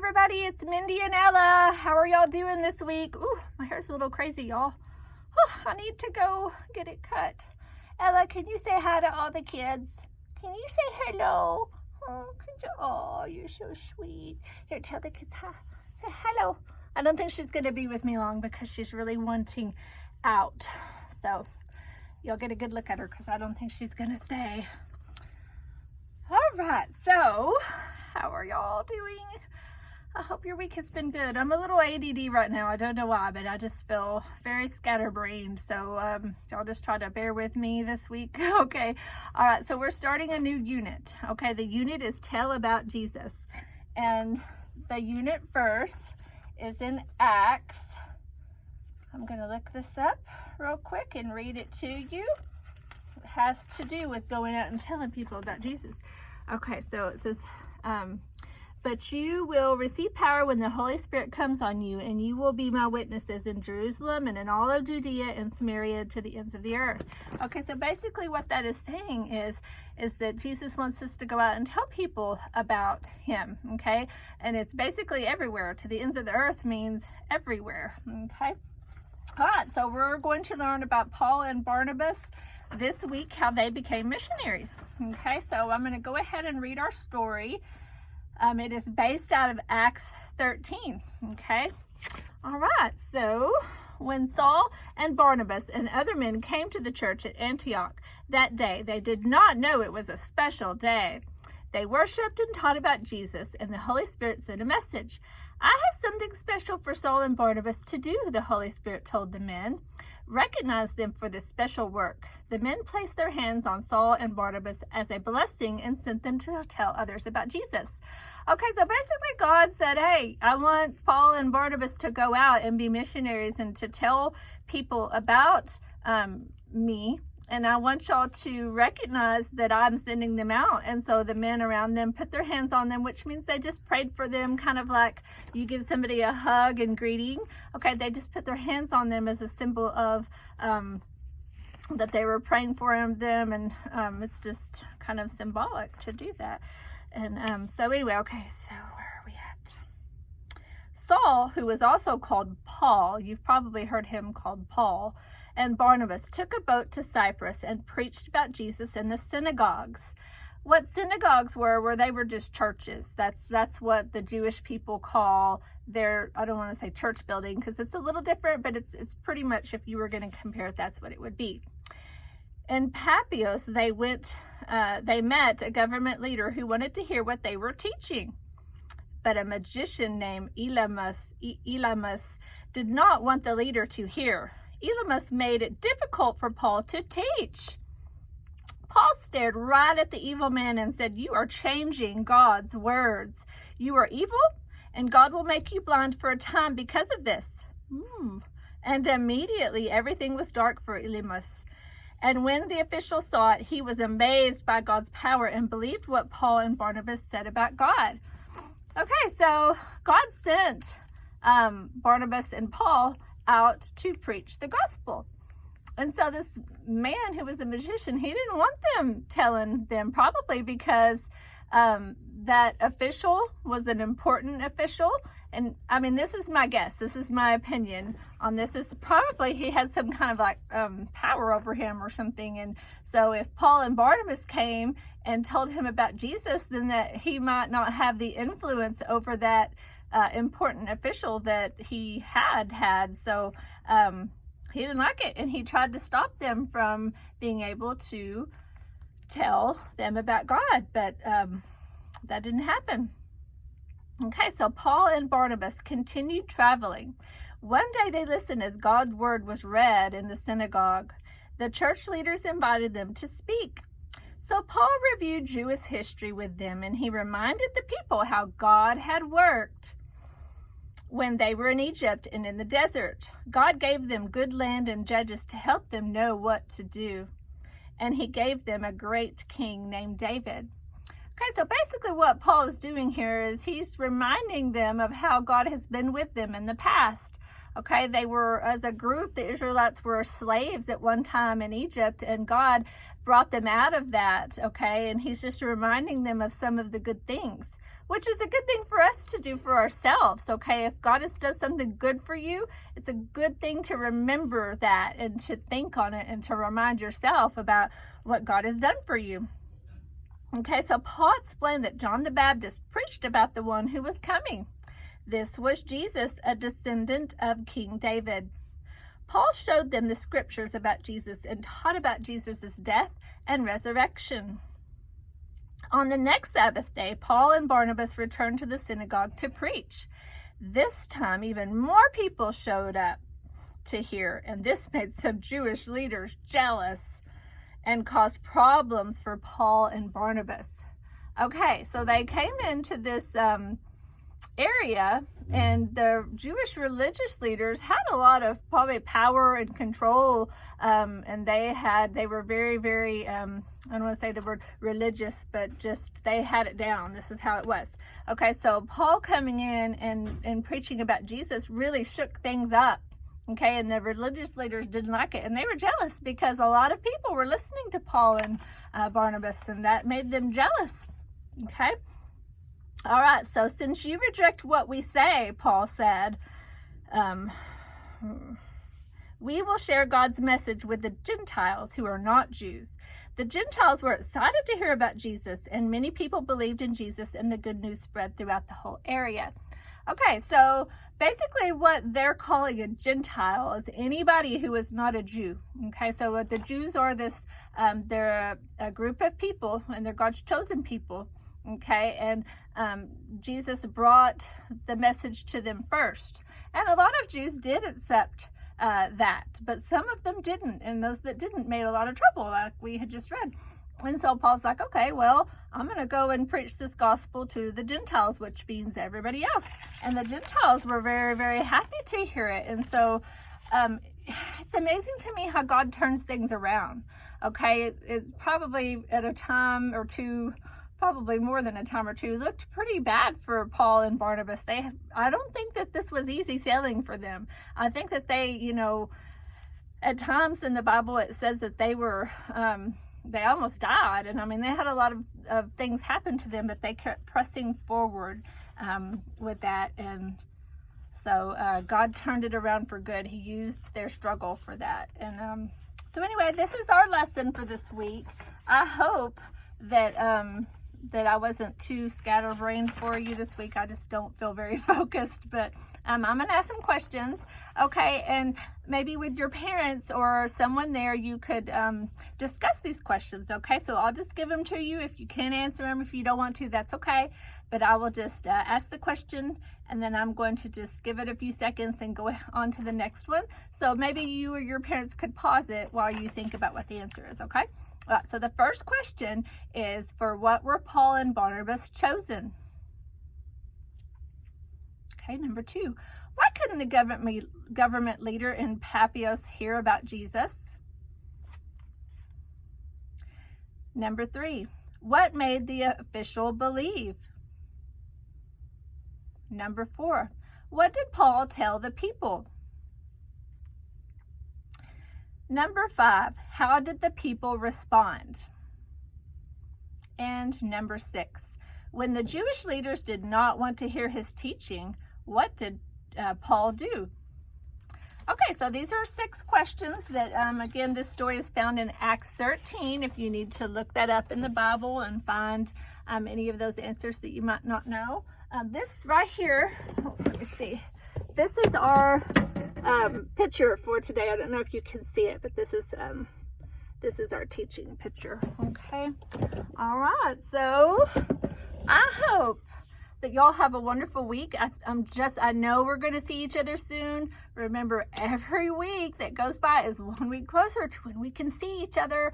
everybody, it's Mindy and Ella. How are y'all doing this week? Ooh, my hair's a little crazy, y'all. I need to go get it cut. Ella, can you say hi to all the kids? Can you say hello? Oh, you're so sweet. Here, tell the kids hi. Say hello. I don't think she's going to be with me long because she's really wanting out. So, you'll get a good look at her because I don't think she's going to stay. All right, so how are y'all doing? I hope your week has been good. I'm a little ADD right now. I don't know why, but I just feel very scatterbrained. So y'all just try to bear with me this week. Okay. All right. So we're starting a new unit. Okay. The unit is Tell About Jesus. And the unit verse is in Acts. I'm going to look this up real quick and read it to you. It has to do with going out and telling people about Jesus. Okay. So it says, but you will receive power when the Holy Spirit comes on you, and you will be my witnesses in Jerusalem and in all of Judea and Samaria to the ends of the earth. Okay, so basically what that is saying is that Jesus wants us to go out and tell people about him, okay? And it's basically everywhere. To the ends of the earth means everywhere, okay? All right, so we're going to learn about Paul and Barnabas this week, how they became missionaries, okay? So I'm going to go ahead and read our story. It is based out of Acts 13, okay? All right, so when Saul and Barnabas and other men came to the church at Antioch that day, they did not know it was a special day. They worshiped and taught about Jesus, and the Holy Spirit sent a message. I have something special for Saul and Barnabas to do, the Holy Spirit told the men. Recognize them for this special work. The men placed their hands on Saul and Barnabas as a blessing and sent them to tell others about Jesus. Okay, so basically God said, hey, I want Paul and Barnabas to go out and be missionaries and to tell people about me. And I want y'all to recognize that I'm sending them out. And so the men around them put their hands on them, which means they just prayed for them, kind of like you give somebody a hug and greeting. Okay, they just put their hands on them as a symbol of that they were praying for them. And it's just kind of symbolic to do that. And so anyway, okay, so where are we at? Saul, who was also called Paul, you've probably heard him called Paul, and Barnabas took a boat to Cyprus and preached about Jesus in the synagogues. What synagogues were they were just churches. That's what the Jewish people call their, I don't want to say church building because it's a little different, but it's pretty much, if you were going to compare it, that's what it would be. In Paphos, they met a government leader who wanted to hear what they were teaching. But a magician named Elymas did not want the leader to hear. Elymas made it difficult for Paul to teach. Paul stared right at the evil man and said, you are changing God's words. You are evil, and God will make you blind for a time because of this. And immediately everything was dark for Elymas. And when the official saw it, he was amazed by God's power and believed what Paul and Barnabas said about God. Okay, so God sent Barnabas and Paul out to preach the gospel. And so this man who was a magician, he didn't want them telling them, probably because that official was an important official. And I mean, this is my guess. This is my opinion on this. Is probably he had some kind of like power over him or something. And so if Paul and Barnabas came and told him about Jesus, then that he might not have the influence over that important official that he had. So he didn't like it, and he tried to stop them from being able to tell them about God. But that didn't happen. Okay, so Paul and Barnabas continued traveling. One day they listened as God's word was read in the synagogue. The church leaders invited them to speak. So Paul reviewed Jewish history with them, and he reminded the people how God had worked when they were in Egypt and in the desert. God gave them good land and judges to help them know what to do. And he gave them a great king named David. Okay, so basically what Paul is doing here is he's reminding them of how God has been with them in the past. Okay, they were, as a group, the Israelites were slaves at one time in Egypt, and God brought them out of that, okay? And he's just reminding them of some of the good things. which is a good thing for us to do for ourselves, okay? If God does something good for you, it's a good thing to remember that and to think on it and to remind yourself about what God has done for you. Okay, so Paul explained that John the Baptist preached about the one who was coming. This was Jesus, a descendant of King David. Paul showed them the scriptures about Jesus and taught about Jesus' death and resurrection. On the next Sabbath day, Paul and Barnabas returned to the synagogue to preach. This time, even more people showed up to hear, and this made some Jewish leaders jealous and caused problems for Paul and Barnabas. Okay, so they came into this area, and the Jewish religious leaders had a lot of probably power and control, and they were very, very, I don't want to say the word religious, but just they had it down. This is how it was. Okay, so Paul coming in and preaching about Jesus really shook things up. Okay, and the religious leaders didn't like it, and they were jealous because a lot of people were listening to Paul and Barnabas, and that made them jealous. Okay. All right, so since you reject what we say, Paul said, we will share God's message with the Gentiles who are not Jews. The Gentiles were excited to hear about Jesus, and many people believed in Jesus, and the good news spread throughout the whole area. Okay, so basically what they're calling a Gentile is anybody who is not a Jew. Okay, so what the Jews are they're a group of people, and they're God's chosen people. Okay, and Jesus brought the message to them first. And a lot of Jews did accept that, but some of them didn't. And those that didn't made a lot of trouble, like we had just read. And so Paul's like, okay, well, I'm going to go and preach this gospel to the Gentiles, which means everybody else. And the Gentiles were very, very happy to hear it. And so it's amazing to me how God turns things around. Okay, it probably at a time or two, probably more than a time or two, looked pretty bad for Paul and Barnabas. I don't think that this was easy sailing for them. I think that they, at times in the Bible it says that they were, they almost died. And I mean, they had a lot of things happen to them, but they kept pressing forward with that. And so God turned it around for good. He used their struggle for that. And so anyway, this is our lesson for this week. I hope that that I wasn't too scatterbrained for you this week. I just don't feel very focused, but I'm going to ask some questions, okay? And maybe with your parents or someone there, you could discuss these questions, okay? So I'll just give them to you. If you can't answer them, if you don't want to, that's okay. But I will just ask the question, and then I'm going to just give it a few seconds and go on to the next one. So maybe you or your parents could pause it while you think about what the answer is, okay? So the first question is, for what were Paul and Barnabas chosen? Okay, number 2, why couldn't the government leader in Paphos hear about Jesus? Number 3, what made the official believe? Number 4, what did Paul tell the people? Number 5, how did the people respond? And number 6, when the Jewish leaders did not want to hear his teaching, what did Paul do? Okay, so these are 6 questions that, again, this story is found in Acts 13, if you need to look that up in the Bible and find any of those answers that you might not know. This right here, let me see. This is our picture for today. I don't know if you can see it, but this is our teaching picture. Okay. All right. So I hope that y'all have a wonderful week. I know we're going to see each other soon. Remember, every week that goes by is one week closer to when we can see each other.